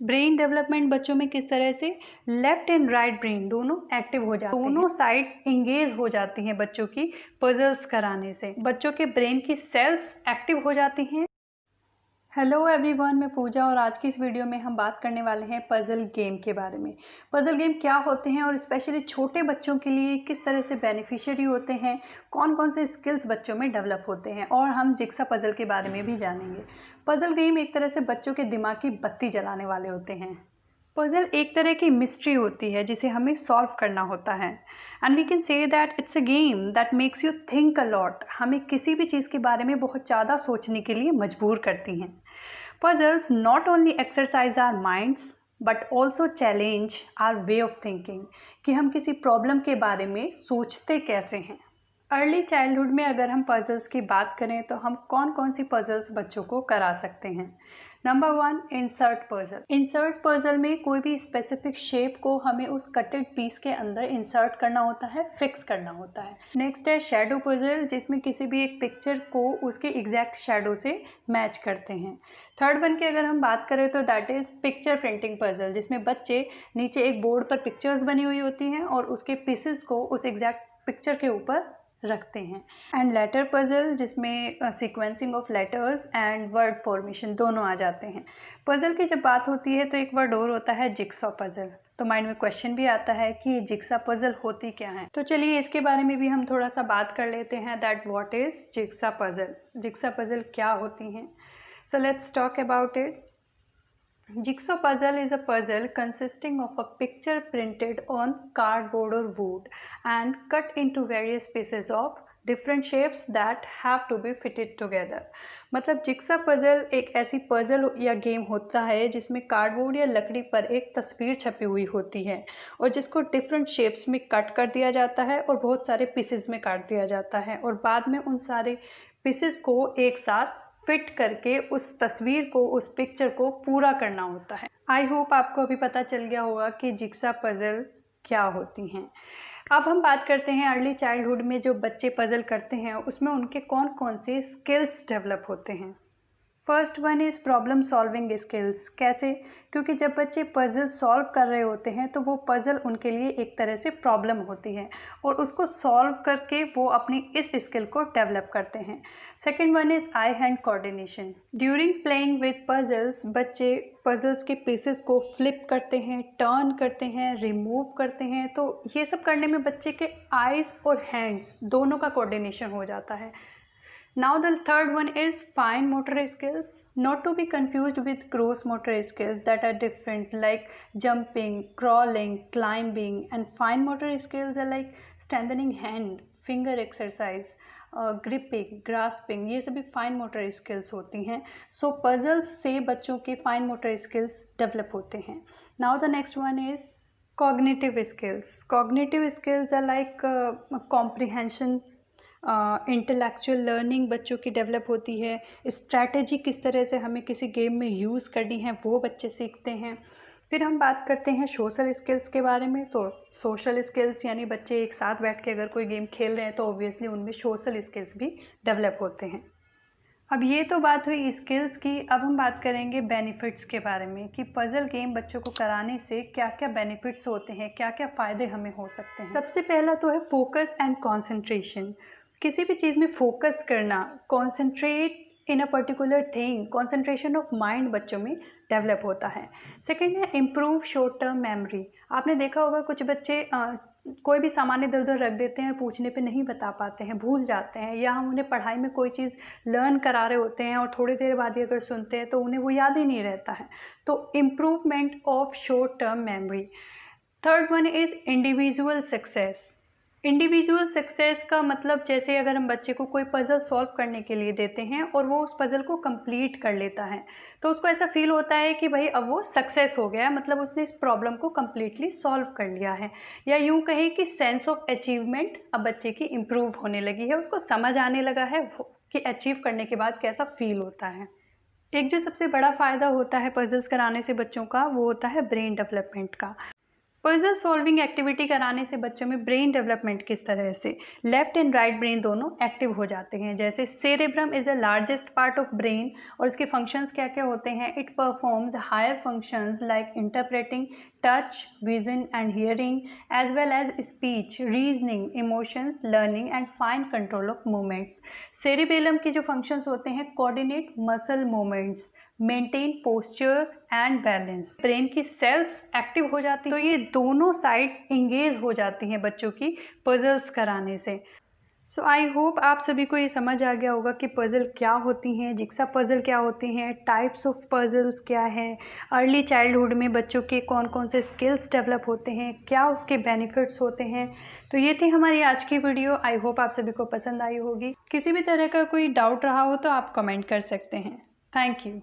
Brain development बच्चों में किस तरह से लेफ्ट एंड राइट ब्रेन दोनों एक्टिव हो जाते हैं, दोनों साइड इंगेज हो जाती हैं बच्चों की पजल्स कराने से। बच्चों के ब्रेन की सेल्स एक्टिव हो जाती हैं। हेलो एवरीवन, मैं पूजा और आज की इस वीडियो में हम बात करने वाले हैं पजल गेम के बारे में। पजल गेम क्या होते हैं और स्पेशली छोटे बच्चों के लिए किस तरह से बेनिफिशियरी होते हैं, कौन कौन से स्किल्स बच्चों में डेवलप होते हैं, और हम जिक्सा पजल के बारे में भी जानेंगे। पजल गेम एक तरह से बच्चों के दिमाग की बत्ती जलाने वाले होते हैं। पजल एक तरह की मिस्ट्री होती है जिसे हमें सॉल्व करना होता है, and we can say that it's a game that makes you think a lot. हमें किसी भी चीज़ के बारे में बहुत ज़्यादा सोचने के लिए मजबूर करती हैं। Puzzles not only exercise our minds but also challenge our way of thinking कि हम किसी प्रॉब्लम के बारे में सोचते कैसे हैं। अर्ली चाइल्डहुड में अगर हम पजल्स की बात करें तो हम कौन कौन सी पजल्स बच्चों को करा सकते हैं। Number 1, insert puzzle. Insert puzzle में कोई भी स्पेसिफिक शेप को हमें उस कटेड पीस के अंदर इंसर्ट करना होता है, फिक्स करना होता है। नेक्स्ट है शैडो पजल, जिसमें किसी भी एक पिक्चर को उसके एग्जैक्ट शैडो से मैच करते हैं। थर्ड वन की अगर हम बात करें तो that is picture printing puzzle, जिसमें बच्चे नीचे एक बोर्ड पर पिक्चर्स बनी हुई होती हैं और उसके पीसेस को उस एग्जैक्ट पिक्चर के ऊपर रखते हैं। एंड लेटर पजल, जिसमें sequencing of letters and word formation दोनों आ जाते हैं। पजल की जब बात होती है तो एक वर्ड और होता है जिक्सा पजल। तो माइंड में क्वेश्चन भी आता है कि ये जिक्सा पजल होती क्या है। तो चलिए इसके बारे में भी हम थोड़ा सा बात कर लेते हैं that what is jigsaw puzzle. Jigsaw puzzle क्या होती हैं। So let's talk about it. Jigsaw puzzle is a puzzle consisting of a picture printed on cardboard or wood and cut into various pieces of different shapes that have to be fitted together. मतलब जिक्सा puzzle एक ऐसी puzzle या game होता है जिसमें cardboard या लकड़ी पर एक तस्वीर छपी हुई होती है और जिसको डिफरेंट शेप्स में कट कर दिया जाता है और बहुत सारे पीसेस में काट दिया जाता है और बाद में उन सारे पीसेस को एक साथ फिट करके उस तस्वीर को, उस पिक्चर को पूरा करना होता है। आई होप आपको अभी पता चल गया होगा कि जिक्सा पजल क्या होती हैं। अब हम बात करते हैं अर्ली चाइल्डहुड में जो बच्चे पजल करते हैं उसमें उनके कौन कौन से स्किल्स डेवलप होते हैं। First one is problem solving skills. कैसे? क्योंकि जब बच्चे पजल सॉल्व कर रहे होते हैं तो वो पजल उनके लिए एक तरह से प्रॉब्लम होती है और उसको सॉल्व करके वो अपनी इस स्किल को डेवलप करते हैं। Second one is I hand coordination. During playing with puzzles बच्चे पजल्स के पीसेस को फ्लिप करते हैं, टर्न करते हैं, रिमूव करते हैं। तो ये सब करने में बच्चे के आइज़ और हैंड्स दोनों का कोऑर्डिनेशन हो जाता है। Now the third one is fine motor skills, not to be confused with gross motor skills that are different like jumping, crawling, climbing, and fine motor skills are like strengthening hand, finger exercise, gripping, grasping, ये सभी fine motor skills होती हैं। So puzzles से बच्चों के fine motor skills develop होते हैं। Now the next one is cognitive skills. Cognitive skills are like comprehension, intellectual learning बच्चों की डेवलप होती है। स्ट्रैटेजी किस तरह से हमें किसी गेम में यूज़ करनी है वो बच्चे सीखते हैं। फिर हम बात करते हैं सोशल स्किल्स के बारे में। तो सोशल स्किल्स यानी बच्चे एक साथ बैठ के अगर कोई गेम खेल रहे हैं तो ऑब्वियसली उनमें सोशल स्किल्स भी डेवलप होते हैं। अब ये तो बात हुई स्किल्स की। अब हम बात करेंगे बेनिफिट्स के बारे में कि पजल गेम बच्चों को कराने से क्या क्या बेनिफिट्स होते हैं, क्या क्या फ़ायदे हमें हो सकते हैं। सबसे पहला तो है फोकस एंड कंसंट्रेशन। किसी भी चीज़ में फोकस करना, concentrate in a particular thing, concentration of mind बच्चों में डेवलप होता है। सेकेंड है इम्प्रूव शॉर्ट टर्म मेमोरी। आपने देखा होगा कुछ बच्चे कोई भी सामान इधर उधर रख देते हैं, पूछने पे नहीं बता पाते हैं, भूल जाते हैं, या हम उन्हें पढ़ाई में कोई चीज़ लर्न करा रहे होते हैं और थोड़ी देर बाद ही अगर सुनते हैं तो उन्हें वो याद ही नहीं रहता है। तो improvement of short term memory. Third one is individual success. Individual success का मतलब जैसे अगर हम बच्चे को कोई पज़ल सॉल्व करने के लिए देते हैं और वो उस पज़ल को कंप्लीट कर लेता है तो उसको ऐसा फील होता है कि भाई अब वो सक्सेस हो गया, मतलब उसने इस प्रॉब्लम को कंप्लीटली सॉल्व कर लिया है। या यूँ कहें कि सेंस ऑफ अचीवमेंट अब बच्चे की इम्प्रूव होने लगी है, उसको समझ आने लगा है कि अचीव करने के बाद कैसा फील होता है। एक जो सबसे बड़ा फ़ायदा होता है पज़ल्स कराने से बच्चों का वो होता है ब्रेन डेवलपमेंट का। पजल सॉल्विंग एक्टिविटी कराने से बच्चों में ब्रेन डेवलपमेंट किस तरह से लेफ्ट एंड राइट ब्रेन दोनों एक्टिव हो जाते हैं। जैसे cerebrum is the largest part of brain और इसके फंक्शंस क्या क्या होते हैं। It performs higher functions like interpreting touch, vision and hearing as well as speech, reasoning, emotions, learning and fine control of movements. Cerebellum के जो functions होते हैं, coordinate muscle movements, maintain posture and balance. Brain की sales active हो जाती हैं तो ये दोनों साइड इंगेज हो जाती हैं बच्चों की पजल्स कराने से। सो आई होप आप सभी को ये समझ आ गया होगा कि पज़ल क्या होती हैं, जिक्सा पज़ल क्या होती हैं, टाइप्स ऑफ पज़ल्स क्या है, अर्ली चाइल्डहुड में बच्चों के कौन कौन से स्किल्स डेवलप होते हैं, क्या उसके बेनिफिट्स होते हैं। तो ये थी हमारी आज की वीडियो। आई होप आप सभी को पसंद आई होगी। किसी भी तरह का कोई डाउट रहा हो तो आप कमेंट कर सकते हैं। Thank you.